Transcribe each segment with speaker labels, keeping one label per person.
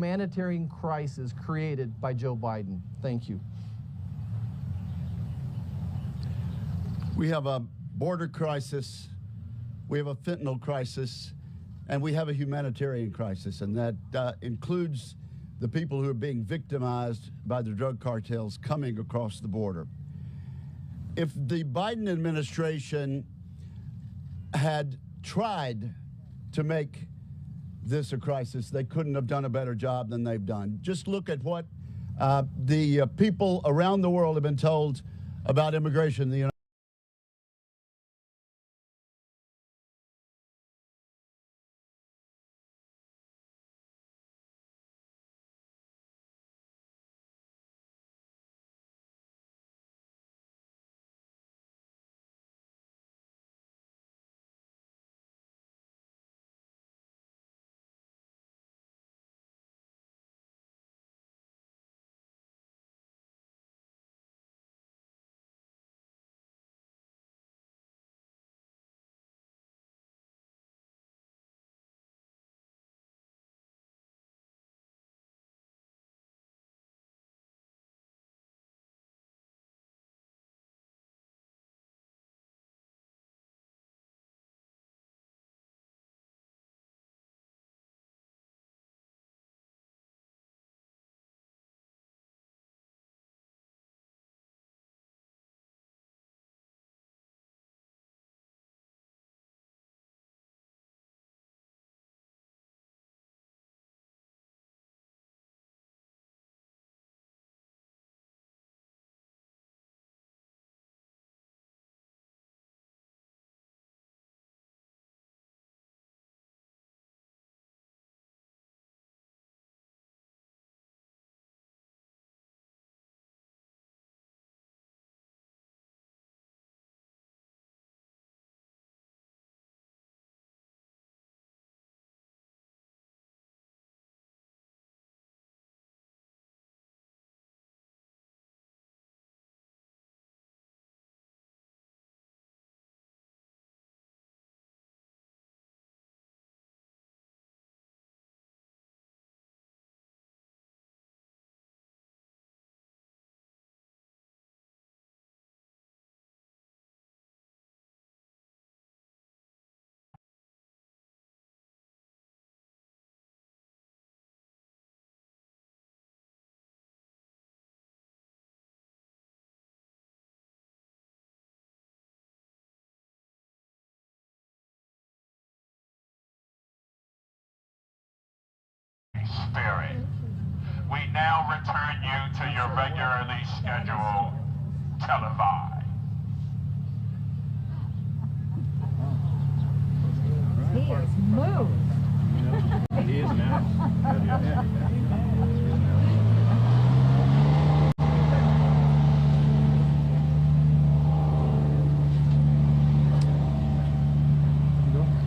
Speaker 1: humanitarian crisis created by Joe Biden. Thank you.
Speaker 2: We have a border crisis, we have a fentanyl crisis, and we have a humanitarian crisis, and that includes the people who are being victimized by the drug cartels coming across the border. If the Biden administration had tried to make this a crisis, they couldn't have done a better job than they've done. Just look at what the people around the world have been told about immigration in the United States.
Speaker 3: Spirit. We now return you to your regularly scheduled televise.
Speaker 4: He is moved.
Speaker 5: He is now.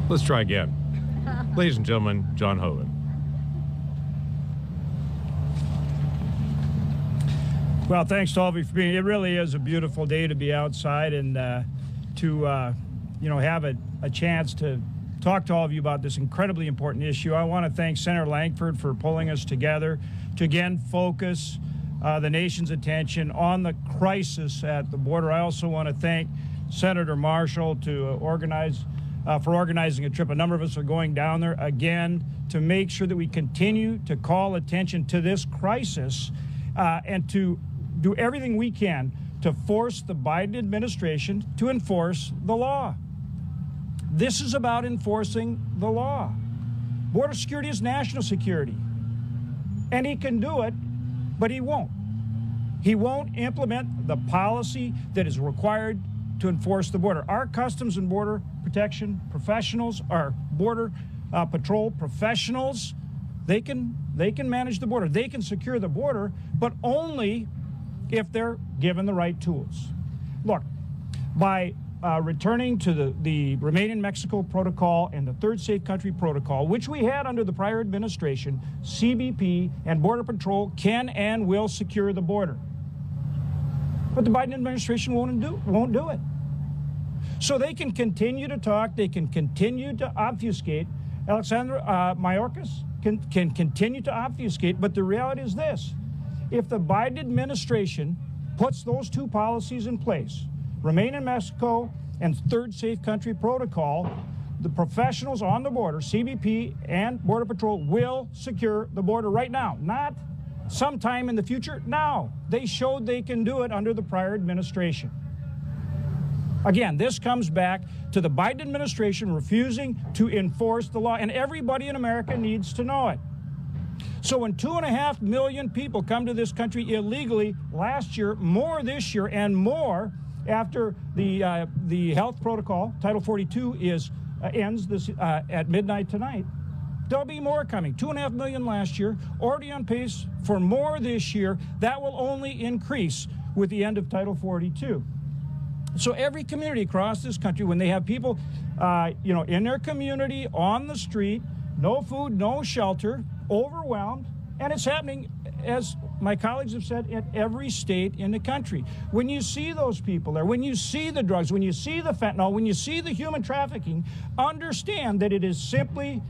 Speaker 6: Let's try again. Ladies and gentlemen, John Hoven.
Speaker 7: Well, thanks to all of you for being. It really is a beautiful day to be outside and to have a chance to talk to all of you about this incredibly important issue. I want to thank Senator Langford for pulling us together to again focus the nation's attention on the crisis at the border. I also want to thank Senator Marshall for organizing a trip. A number of us are going down there again to make sure that we continue to call attention to this crisis and to do everything we can to force the Biden administration to enforce the law. This is about enforcing the law. Border security is national security. And he can do it, but he won't. He won't implement the policy that is required to enforce the border. Our Customs and Border Protection professionals, our Border Patrol professionals, they can manage the border. They can secure the border, but only if they're given the right tools. Look, by returning to the Remain in Mexico protocol and the Third Safe Country protocol, which we had under the prior administration, CBP and Border Patrol can and will secure the border. But the Biden administration won't do it. So they can continue to talk, they can continue to obfuscate. Alexandra Mayorkas can continue to obfuscate, but the reality is this. If the Biden administration puts those two policies in place, remain in Mexico and third safe country protocol, the professionals on the border, CBP and Border Patrol, will secure the border right now, not sometime in the future. Now, they showed they can do it under the prior administration. Again, this comes back to the Biden administration refusing to enforce the law, and everybody in America needs to know it. So when 2.5 million people come to this country illegally last year, more this year, and more after the health protocol, Title 42, ends this at midnight tonight, there'll be more coming. 2.5 million last year, already on pace for more this year. That will only increase with the end of Title 42. So every community across this country, when they have people, in their community, on the street, no food, no shelter, overwhelmed, and it's happening, as my colleagues have said, in every state in the country. When you see those people there, when you see the drugs, when you see the fentanyl, when you see the human trafficking, understand that it is simply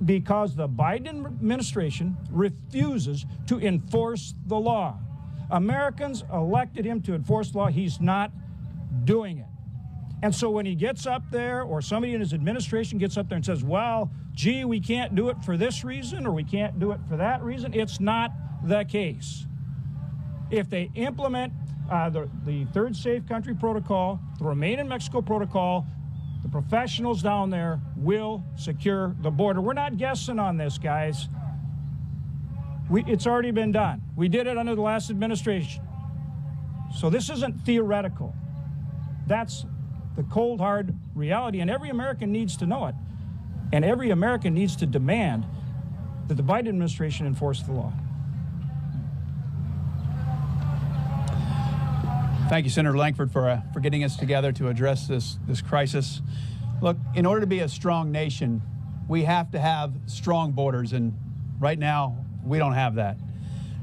Speaker 7: because the Biden administration refuses to enforce the law. Americans elected him to enforce the law. He's not doing it. And so when he gets up there, or somebody in his administration gets up there and says, well, gee, we can't do it for this reason, or we can't do it for that reason, it's not the case. If they implement the third safe country protocol, the remain in Mexico protocol, the professionals down there will secure the border. We're not guessing on this, guys. It's already been done. We did it under the last administration. So this isn't theoretical. That's the cold, hard reality, and every American needs to know it. And every American needs to demand that the Biden administration enforce the law.
Speaker 5: Thank you, Senator Lankford, for getting us together to address this crisis. Look, in order to be a strong nation, we have to have strong borders, and right now, we don't have that.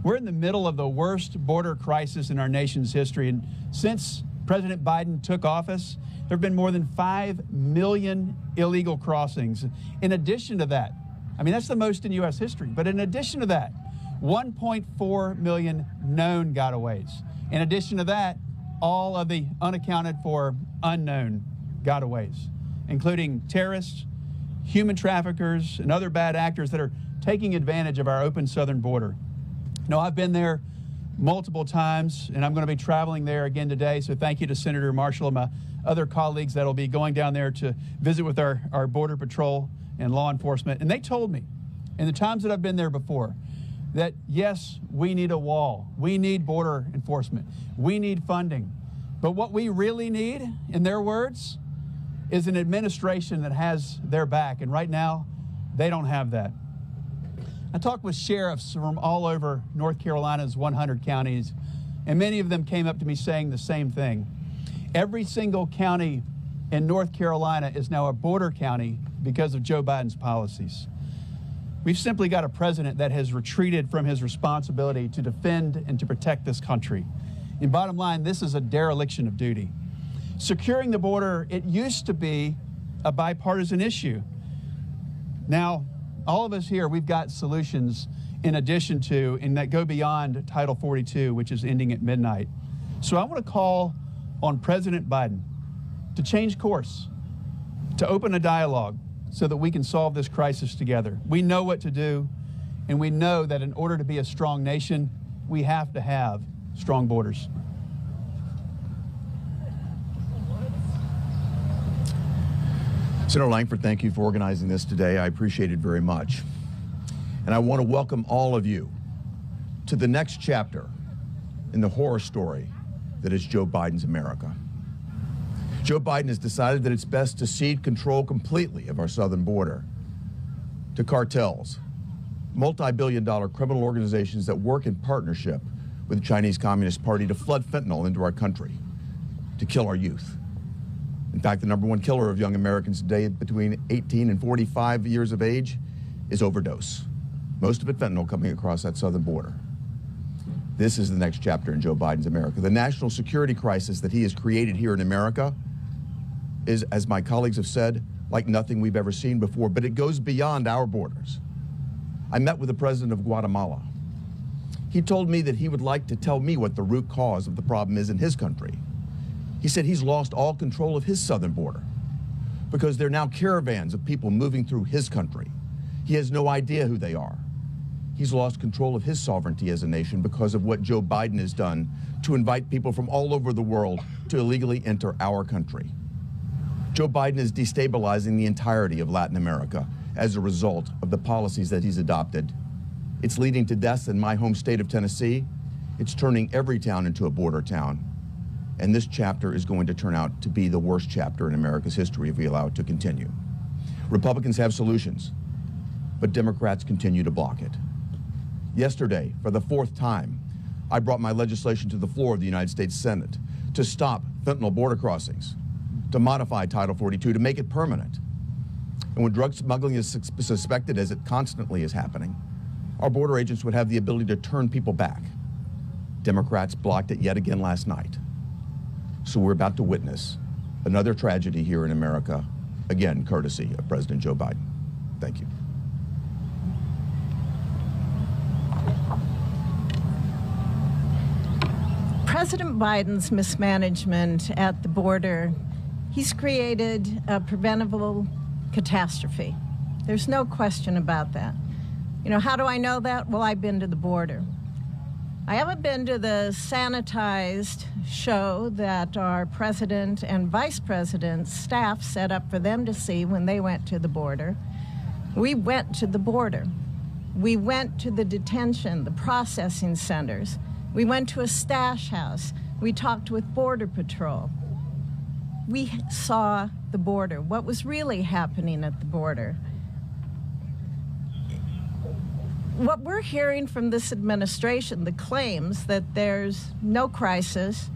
Speaker 5: We're in the middle of the worst border crisis in our nation's history, and since President Biden took office, there have been more than 5 million illegal crossings. In addition to that, I mean, that's the most in U.S. history, but in addition to that, 1.4 million known gotaways. In addition to that, all of the unaccounted for unknown gotaways, including terrorists, human traffickers, and other bad actors that are taking advantage of our open southern border. Now, I've been there multiple times, and I'm going to be traveling there again today, so thank you to Senator Marshall and my other colleagues that will be going down there to visit with our Border Patrol and law enforcement. And they told me, in the times that I've been there before, that yes, we need a wall, we need border enforcement, we need funding, but what we really need, in their words, is an administration that has their back, and right now, they don't have that. I talked with sheriffs from all over North Carolina's 100 counties, and many of them came up to me saying the same thing. Every single county in North Carolina is now a border county because of Joe Biden's policies. We've simply got a president that has retreated from his responsibility to defend and to protect this country. And bottom line, this is a dereliction of duty. Securing the border, it used to be a bipartisan issue. Now, all of us here, we've got solutions in addition to, and that go beyond Title 42, which is ending at midnight. So I want to call on President Biden to change course, to open a dialogue so that we can solve this crisis together. We know what to do, and we know that in order to be a strong nation, we have to have strong borders.
Speaker 8: Senator Lankford, thank you for organizing this today. I appreciate it very much. And I want to welcome all of you to the next chapter in the horror story that is Joe Biden's America. Joe Biden has decided that it's best to cede control completely of our southern border to cartels, multi-billion-dollar criminal organizations that work in partnership with the Chinese Communist Party to flood fentanyl into our country, to kill our youth. In fact, the #1 killer of young Americans today between 18 and 45 years of age is overdose. Most of it fentanyl coming across that southern border. This is the next chapter in Joe Biden's America. The national security crisis that he has created here in America is, as my colleagues have said, like nothing we've ever seen before, but it goes beyond our borders. I met with the president of Guatemala. He told me that he would like to tell me what the root cause of the problem is in his country. He said he's lost all control of his southern border because there are now caravans of people moving through his country. He has no idea who they are. He's lost control of his sovereignty as a nation because of what Joe Biden has done to invite people from all over the world to illegally enter our country. Joe Biden is destabilizing the entirety of Latin America as a result of the policies that he's adopted. It's leading to deaths in my home state of Tennessee. It's turning every town into a border town. And this chapter is going to turn out to be the worst chapter in America's history if we allow it to continue. Republicans have solutions, but Democrats continue to block it. Yesterday, for the fourth time, I brought my legislation to the floor of the United States Senate to stop fentanyl border crossings, to modify Title 42, to make it permanent. And when drug smuggling is suspected, as it constantly is happening, our border agents would have the ability to turn people back. Democrats blocked it yet again last night. So we're about to witness another tragedy here in America, again, courtesy of President Joe Biden. Thank you.
Speaker 9: President Biden's mismanagement at the border, he's created a preventable catastrophe. There's no question about that. You know, how do I know that? Well, I've been to the border. I haven't been to the sanitized show that our president and vice president's staff set up for them to see when they went to the border. We went to the border. We went to the detention, the processing centers. We went to a stash house. We talked with Border Patrol. We saw the border, what was really happening at the border. What we're hearing from this administration, the claims that there's no crisis,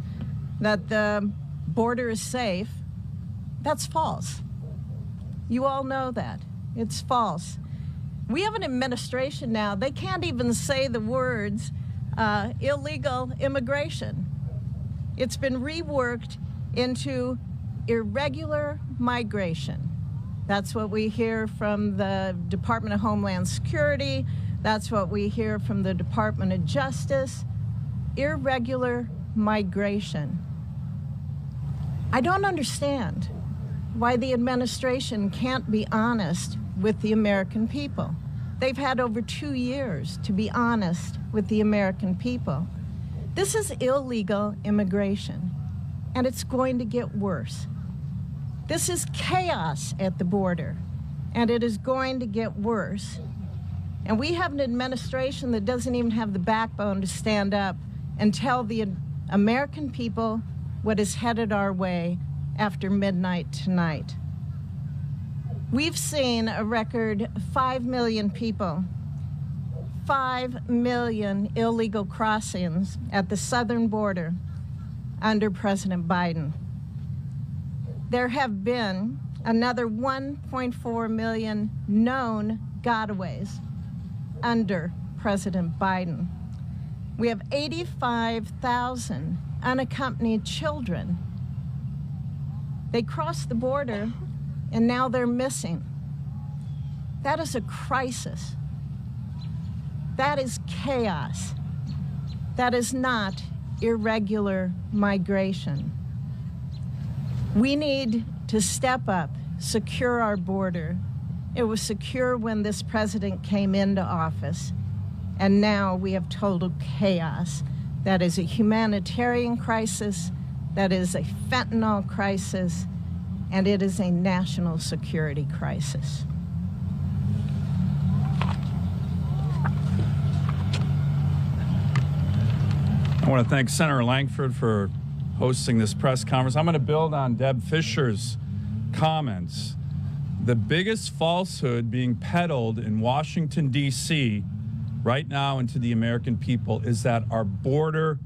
Speaker 9: that the border is safe, that's false. You all know that. It's false. We have an administration now, they can't even say the words illegal immigration. It's been reworked into irregular migration. That's what we hear from the Department of Homeland Security. That's what we hear from the Department of Justice. Irregular migration. I don't understand why the administration can't be honest with the American people. They've had over 2 years to be honest with the American people. This is illegal immigration, and it's going to get worse. This is chaos at the border, and it is going to get worse. And we have an administration that doesn't even have the backbone to stand up and tell the American people what is headed our way after midnight tonight. We've seen a record 5 million people, 5 million illegal crossings at the southern border under President Biden. There have been another 1.4 million known gotaways under President Biden. We have 85,000 unaccompanied children. They crossed the border and now they're missing. That is a crisis. That is chaos. That is not irregular migration. We need to step up, secure our border. It was secure when this president came into office, and now we have total chaos. That is a humanitarian crisis, that is a fentanyl crisis, and it is a national security crisis.
Speaker 5: I want to thank Senator Lankford for hosting this press conference. I'm going to build on Deb Fisher's comments. The biggest falsehood being peddled in Washington, D.C. right now into the American people is that our border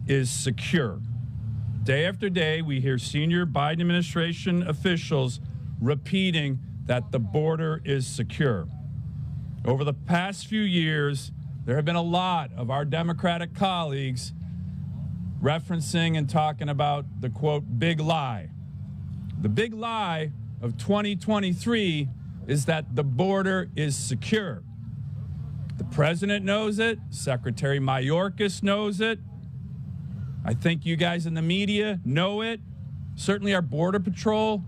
Speaker 5: is secure. Day after day, we hear senior Biden administration officials repeating that the border is secure. Over the past few years, there have been a lot of our Democratic colleagues referencing and talking about the, quote, big lie. The big lie of 2023 is that the border is secure.
Speaker 10: The president knows it. Secretary Mayorkas knows it. I think you guys in the media know it. Certainly our Border Patrol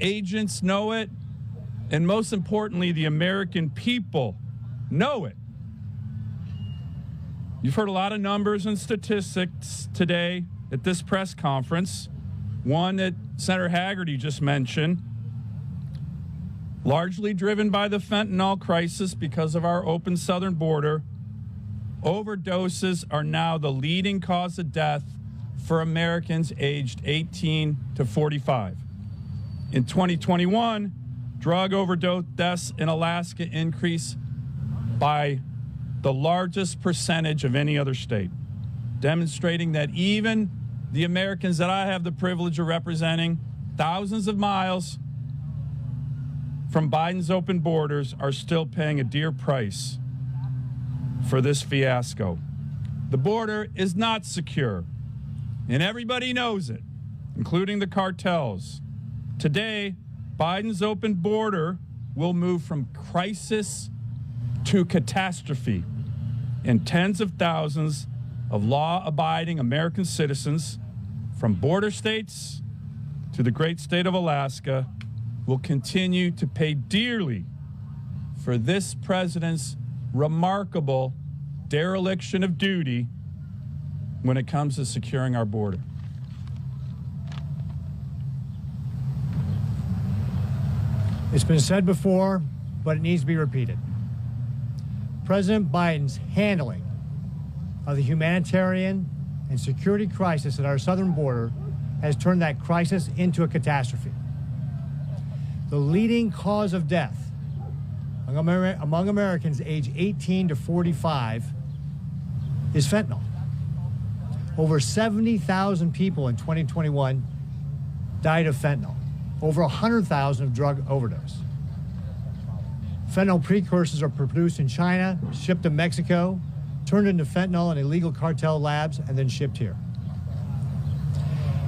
Speaker 10: agents know it. And most importantly, the American people know it. You've heard a lot of numbers and statistics today at this press conference. One that Senator Hagerty just mentioned, largely driven by the fentanyl crisis because of our open southern border. Overdoses are now the leading cause of death for Americans aged 18 to 45. In 2021, drug overdose deaths in Alaska increased by the largest percentage of any other state, demonstrating that even the Americans that I have the privilege of representing, thousands of miles from Biden's open borders, are still paying a dear price for this fiasco. The border is not secure, and everybody knows it, including the cartels. Today, Biden's open border will move from crisis to catastrophe, and tens of thousands of law-abiding American citizens from border states to the great state of Alaska will continue to pay dearly for this president's remarkable dereliction of duty when it comes to securing our border.
Speaker 11: It's been said before, but it needs to be repeated. President Biden's handling of the humanitarian and security crisis at our southern border has turned that crisis into a catastrophe. The leading cause of death among Americans aged 18 to 45 is fentanyl. Over 70,000 people in 2021 died of fentanyl. Over 100,000 of drug overdose. Fentanyl precursors are produced in China, shipped to Mexico, turned into fentanyl in illegal cartel labs, and then shipped here.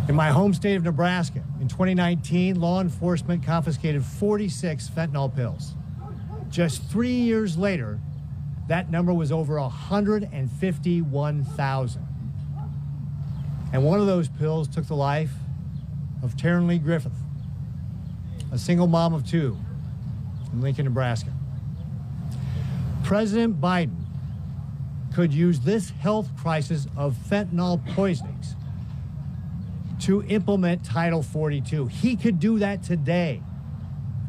Speaker 11: In my home state of Nebraska, in 2019, law enforcement confiscated 46 fentanyl pills. Just 3 years later, that number was over 151,000. And one of those pills took the life of Taryn Lee Griffith, a single mom of two in Lincoln, Nebraska. President Biden could use this health crisis of fentanyl poisonings to implement Title 42. He could do that today.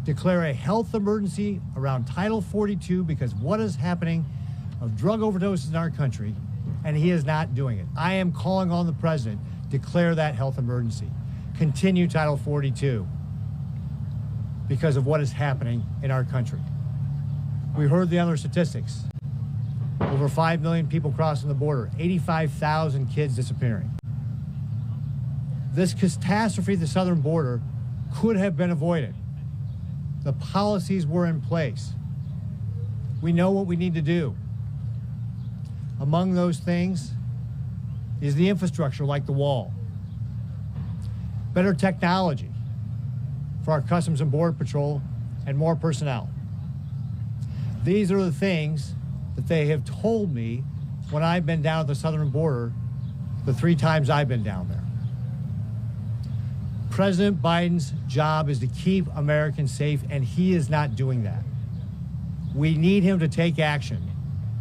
Speaker 11: Declare a health emergency around Title 42 because what is happening of drug overdoses in our country, and he is not doing it. I am calling on the president, declare that health emergency. Continue Title 42 because of what is happening in our country. We heard the other statistics. Over 5 million people crossing the border, 85,000 kids disappearing. This catastrophe at the southern border could have been avoided. The policies were in place. We know what we need to do. Among those things is the infrastructure like the wall. Better technology for our Customs and Border Patrol and more personnel. These are the things that they have told me when I've been down at the southern border the 3 times I've been down there. President Biden's job is to keep Americans safe, and he is not doing that. We need him to take action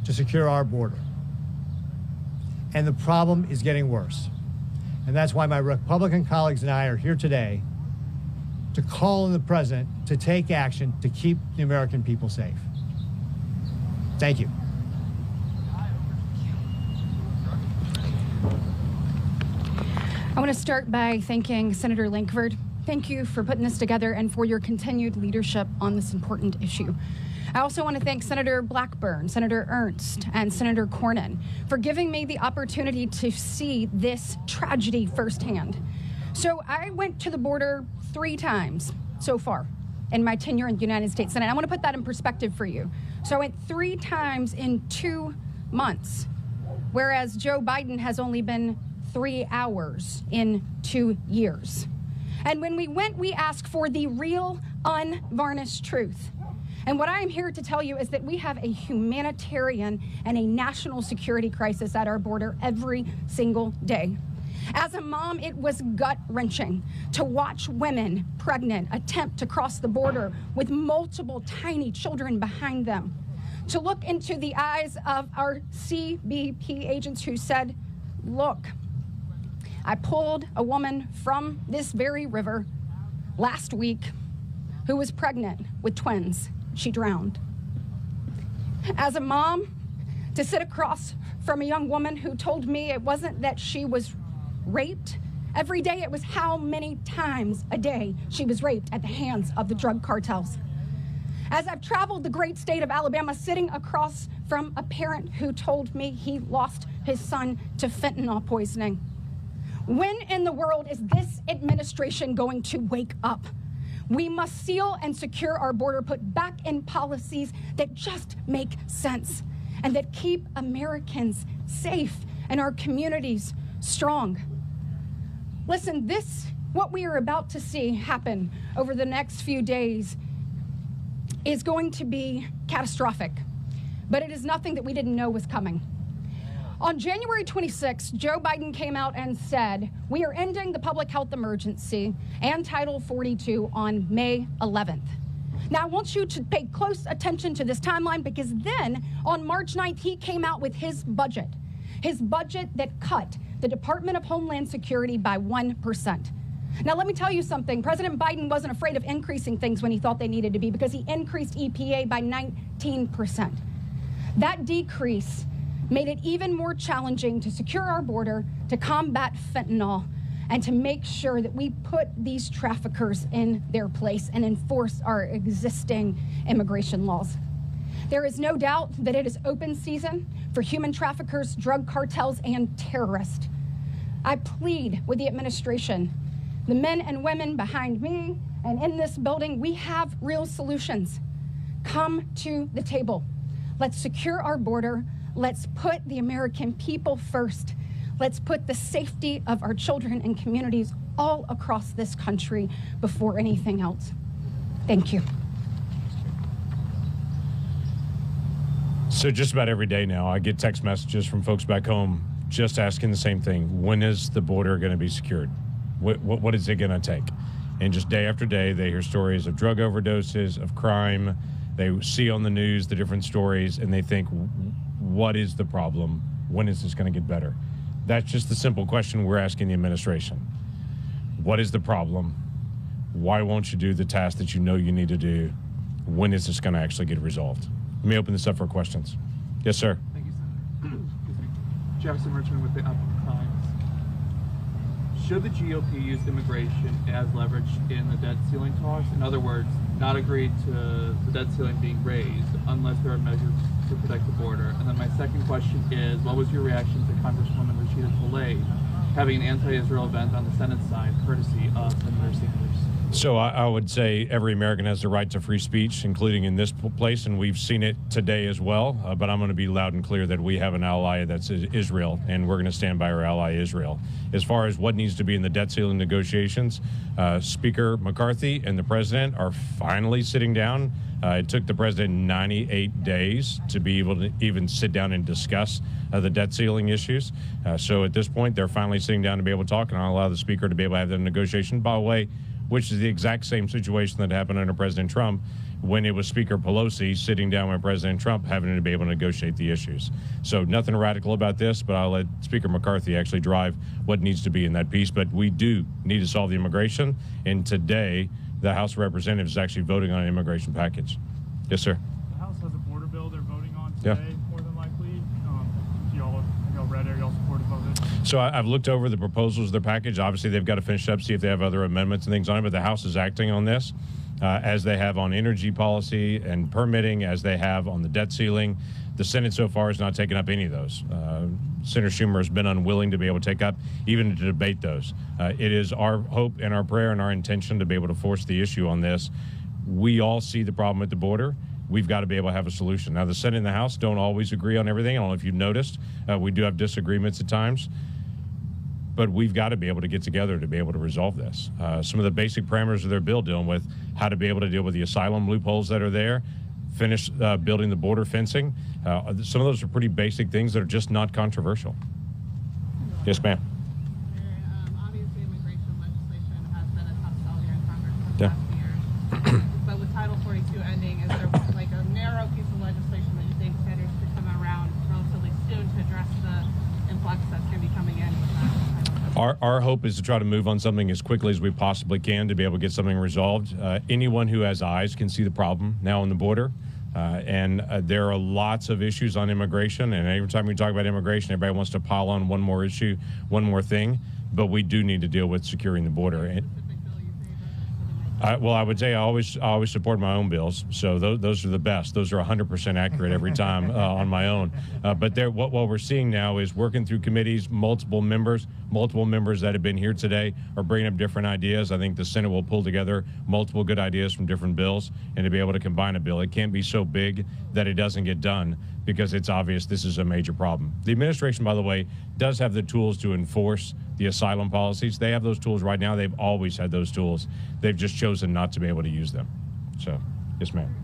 Speaker 11: to secure our border. And the problem is getting worse. And that's why my Republican colleagues and I are here today to call on the president to take action to keep the American people safe. Thank you.
Speaker 12: I want to start by thanking Senator Lankford. Thank you for putting this together and for your continued leadership on this important issue. I also want to thank Senator Blackburn, Senator Ernst, and Senator Cornyn for giving me the opportunity to see this tragedy firsthand. So I went to the border 3 times so far in my tenure in the United States Senate. I want to put that in perspective for you. So I went 3 times in 2 months, whereas Joe Biden has only been 3 hours in 2 years. And when we went, we asked for the real, unvarnished truth. And what I am here to tell you is that we have a humanitarian and a national security crisis at our border every single day. As a mom, it was gut-wrenching to watch women pregnant attempt to cross the border with multiple tiny children behind them. To look into the eyes of our CBP agents who said, look, I pulled a woman from this very river last week who was pregnant with twins. She drowned. As a mom, to sit across from a young woman who told me it wasn't that she was raped every day, it was how many times a day she was raped at the hands of the drug cartels. As I've traveled the great state of Alabama, sitting across from a parent who told me he lost his son to fentanyl poisoning. When in the world is this administration going to wake up? We must seal and secure our border, put back in policies that just make sense and that keep Americans safe and our communities strong. Listen, what we are about to see happen over the next few days is going to be catastrophic, but it is nothing that we didn't know was coming. On January 26th, Joe Biden came out and said, we are ending the public health emergency and Title 42 on May 11th. Now, I want you to pay close attention to this timeline, because then on March 9th, he came out with his budget that cut the Department of Homeland Security by 1%. Now, let me tell you something. President Biden wasn't afraid of increasing things when he thought they needed to be, because he increased EPA by 19%. That decrease made it even more challenging to secure our border, to combat fentanyl, and to make sure that we put these traffickers in their place and enforce our existing immigration laws. There is no doubt that it is open season for human traffickers, drug cartels, and terrorists. I plead with the administration, the men and women behind me and in this building, we have real solutions. Come to the table. Let's secure our border. Let's put the American people first. Let's put the safety of our children and communities all across this country before anything else. Thank you.
Speaker 6: So just about every day now, I get text messages from folks back home just asking the same thing. When is the border going to be secured? What is it going to take? And just day after day, they hear stories of drug overdoses, of crime. They see on the news the different stories, and they think, what is the problem? When is this going to get better? That's just the simple question we're asking the administration. What is the problem? Why won't you do the task that you know you need to do? When is this going to actually get resolved? Let me open this up for questions. Yes, sir.
Speaker 13: Thank you, Senator. Jefferson Richmond with the Epoch Times. Should the GOP use immigration as leverage in the debt ceiling talks? In other words, not agree to the debt ceiling being raised unless there are measures to protect the border? And then my second question is, what was your reaction to Congresswoman Rashida Tlaib having an anti-Israel event on the Senate side, courtesy of Senator Sanders?
Speaker 6: So I would say every American has the right to free speech, including in this place, and we've seen it today as well. But I'm going to be loud and clear that we have an ally that's Israel, and we're going to stand by our ally Israel. As far as what needs to be in the debt ceiling negotiations, Speaker McCarthy and the president are finally sitting down. It took the president 98 days to be able to even sit down and discuss the debt ceiling issues. So at this point, they're finally sitting down to be able to talk, and I'll allow the speaker to be able to have the negotiation. By the way, which is the exact same situation that happened under President Trump when it was Speaker Pelosi sitting down with President Trump having to be able to negotiate the issues. So nothing radical about this, but I'll let Speaker McCarthy actually drive what needs to be in that piece. But we do need to solve the immigration, and today the House of Representatives is actually voting on an immigration package. Yes, sir.
Speaker 13: The House has a border bill they're voting on today, more than likely. Y'all read it? Are y'all supportive of it?
Speaker 6: So I've looked over the proposals of their package. Obviously, they've got to finish up, see if they have other amendments and things on it, but the House is acting on this, as they have on energy policy and permitting, as they have on the debt ceiling. The Senate so far has not taken up any of those. Senator Schumer has been unwilling to be able to take up, even to debate those. It is our hope and our prayer and our intention to be able to force the issue on this. We all see the problem at the border. We've got to be able to have a solution. Now, the Senate and the House don't always agree on everything. I don't know if you've noticed. We do have disagreements at times. But we've got to be able to get together to be able to resolve this. Some of the basic parameters of their bill dealing with how to be able to deal with the asylum loopholes that are there. finish building the border fencing. Some of those are pretty basic things that are just not controversial. Yes, ma'am.
Speaker 14: Obviously, immigration legislation has been a tough sell here in Congress for the past years. But with Title 42 ending, is there like a narrow piece of legislation that you think senators could come around relatively soon to address the influx that's going to be coming in with that?
Speaker 6: Our hope is to try to move on something as quickly as we possibly can to be able to get something resolved. Anyone who has eyes can see the problem now on the border. And there are lots of issues on immigration. And every time we talk about immigration, everybody wants to pile on one more issue, one more thing. But we do need to deal with securing the border. Well, I would say I always support my own bills, so those are the best. Those are 100% accurate every time on my own. But what we're seeing now is working through committees, multiple members that have been here today are bringing up different ideas. I think the Senate will pull together multiple good ideas from different bills and to be able to combine a bill. It can't be so big that it doesn't get done because it's obvious this is a major problem. The administration, by the way, does have the tools to enforce the asylum policies. They have those tools right now. They've always had those tools. They've just chosen not to be able to use them. So, yes, ma'am.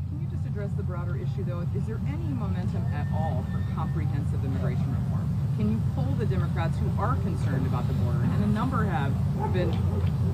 Speaker 15: Can you just address the broader issue, though? Is there any momentum at all for comprehensive immigration reform? Can you poll the Democrats who are concerned about the border? And a number have been,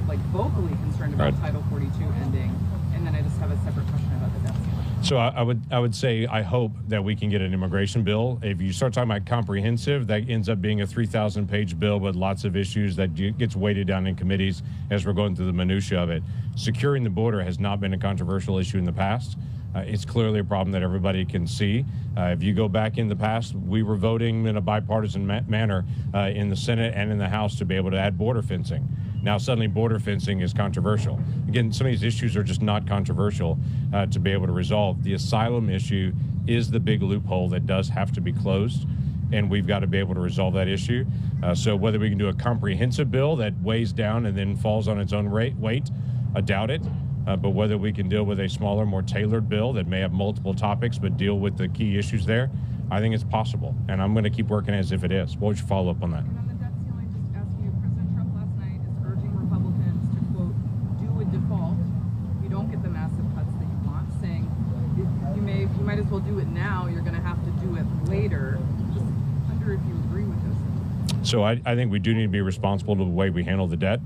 Speaker 15: like, vocally concerned about Title 42 ending. And then I just have a separate question about the debt ceiling.
Speaker 6: So I would say I hope that we can get an immigration bill. If you start talking about comprehensive, that ends up being a 3,000-page bill with lots of issues that gets weighted down in committees as we're going through the minutia of it. Securing the border has not been a controversial issue in the past. It's clearly a problem that everybody can see. If you go back in the past, we were voting in a bipartisan manner in the Senate and in the House to be able to add border fencing. Now suddenly border fencing is controversial. Again, some of these issues are just not controversial to be able to resolve. The asylum issue is the big loophole that does have to be closed, and we've got to be able to resolve that issue. So whether we can do a comprehensive bill that weighs down and then falls on its own weight, I doubt it. But whether we can deal with a smaller, more tailored bill that may have multiple topics but deal with the key issues there, I think it's possible. And I'm going to keep working as if it is. What would your follow-up on that?
Speaker 15: And on the debt ceiling, just ask you, President Trump last night is urging Republicans to, quote, do a default if you don't get the massive cuts that you want, saying you might as well do it now, you're going to have to do it later. Just wonder if you agree with this.
Speaker 6: So I think we do need to be responsible to the way we handle the debt.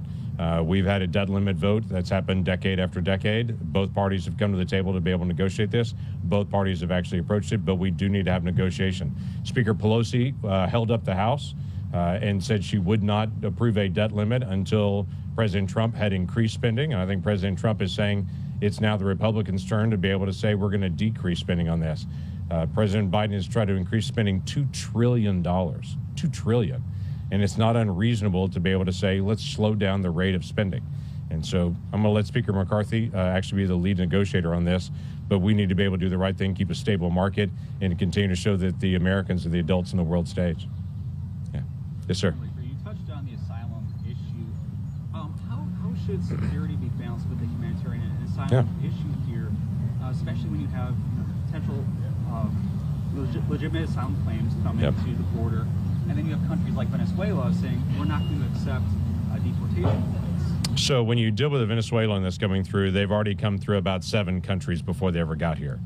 Speaker 6: We've had a debt limit vote that's happened decade after decade. Both parties have come to the table to be able to negotiate this. Both parties have actually approached it, but we do need to have negotiation. Speaker Pelosi held up the House and said she would not approve a debt limit until President Trump had increased spending. And I think President Trump is saying it's now the Republicans' turn to be able to say we're going to decrease spending on this. President Biden has tried to increase spending $2 trillion. $2 trillion. And it's not unreasonable to be able to say, let's slow down the rate of spending. And so I'm going to let Speaker McCarthy actually be the lead negotiator on this, but we need to be able to do the right thing, keep a stable market, and continue to show that the Americans are the adults in the world stage. Yeah. Yes, sir.
Speaker 16: You touched on the asylum issue. How should security be balanced with the humanitarian and asylum issue here, especially when you have potential legitimate asylum claims coming to the border? And then you have countries like Venezuela saying, we're not going to accept deportation.
Speaker 6: So when you deal with a Venezuelan that's coming through, they've already come through about 7 countries before they ever got here.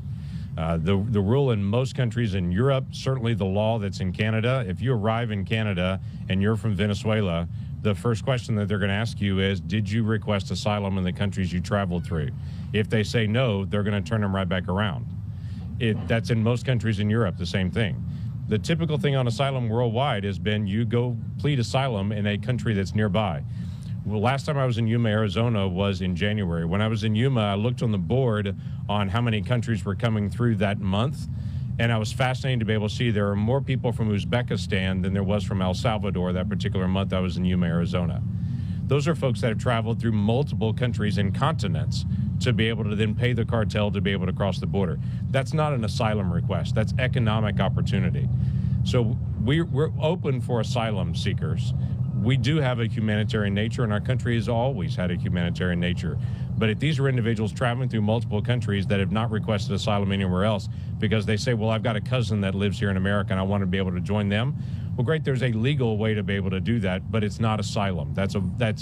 Speaker 6: The rule in most countries in Europe, certainly the law that's in Canada, if you arrive in Canada and you're from Venezuela, the first question that they're going to ask you is, did you request asylum in the countries you traveled through? If they say no, they're going to turn them right back around. That's in most countries in Europe, the same thing. The typical thing on asylum worldwide has been you go plead asylum in a country that's nearby. Well, last time I was in Yuma, Arizona was in January. When I was in Yuma, I looked on the board on how many countries were coming through that month, and I was fascinated to be able to see there are more people from Uzbekistan than there was from El Salvador that particular month I was in Yuma, Arizona. Those are folks that have traveled through multiple countries and continents to be able to then pay the cartel to be able to cross the border. That's not an asylum request. That's economic opportunity. So we're open for asylum seekers. We do have a humanitarian nature, and our country has always had a humanitarian nature. But if these are individuals traveling through multiple countries that have not requested asylum anywhere else because they say, well, I've got a cousin that lives here in America and I want to be able to join them, well, great, there's a legal way to be able to do that, but it's not asylum. That's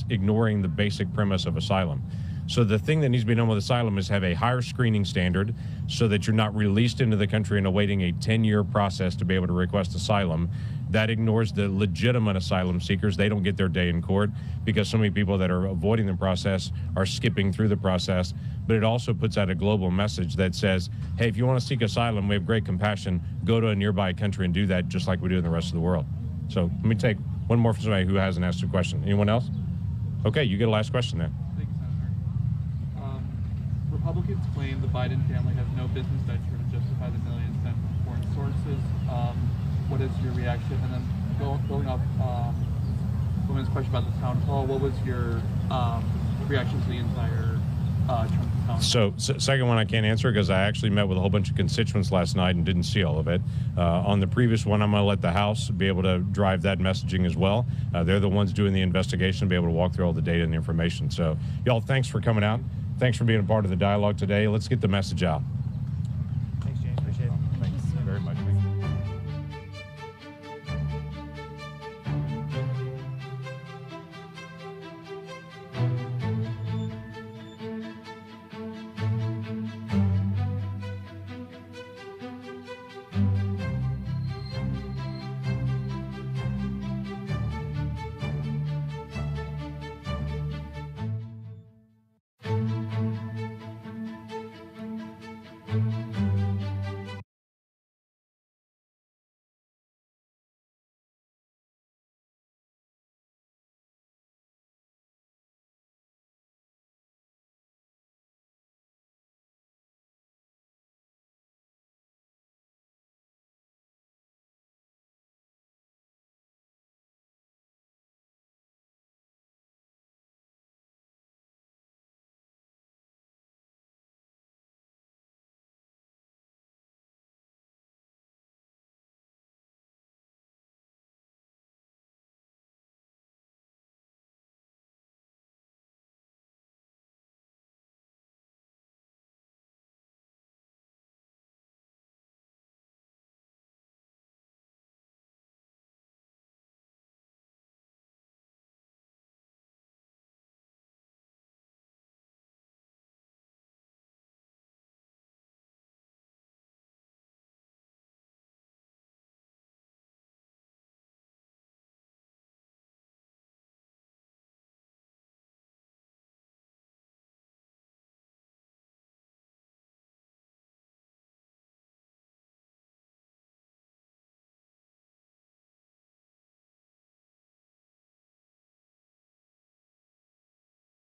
Speaker 6: ignoring the basic premise of asylum. So the thing that needs to be done with asylum is have a higher screening standard so that you're not released into the country and awaiting a 10-year process to be able to request asylum. That ignores the legitimate asylum seekers. They don't get their day in court because so many people that are avoiding the process are skipping through the process. But it also puts out a global message that says, hey, if you want to seek asylum, we have great compassion. Go to a nearby country and do that just like we do in the rest of the world. So let me take one more from somebody who hasn't asked a question. Anyone else? Okay, you get a last question then.
Speaker 13: Thank you, Senator. Republicans claim the Biden family has no business venture to justify the millions spent from foreign sources. What is your reaction? And then going off women's question about the town hall, what was your reaction to the entire Trump town hall?
Speaker 6: So second one I can't answer because I actually met with a whole bunch of constituents last night and didn't see all of it. On the previous one, I'm going to let the House be able to drive that messaging as well. They're the ones doing the investigation, be able to walk through all the data and the information. So y'all, thanks for coming out. Thanks for being a part of the dialogue today. Let's get the message out.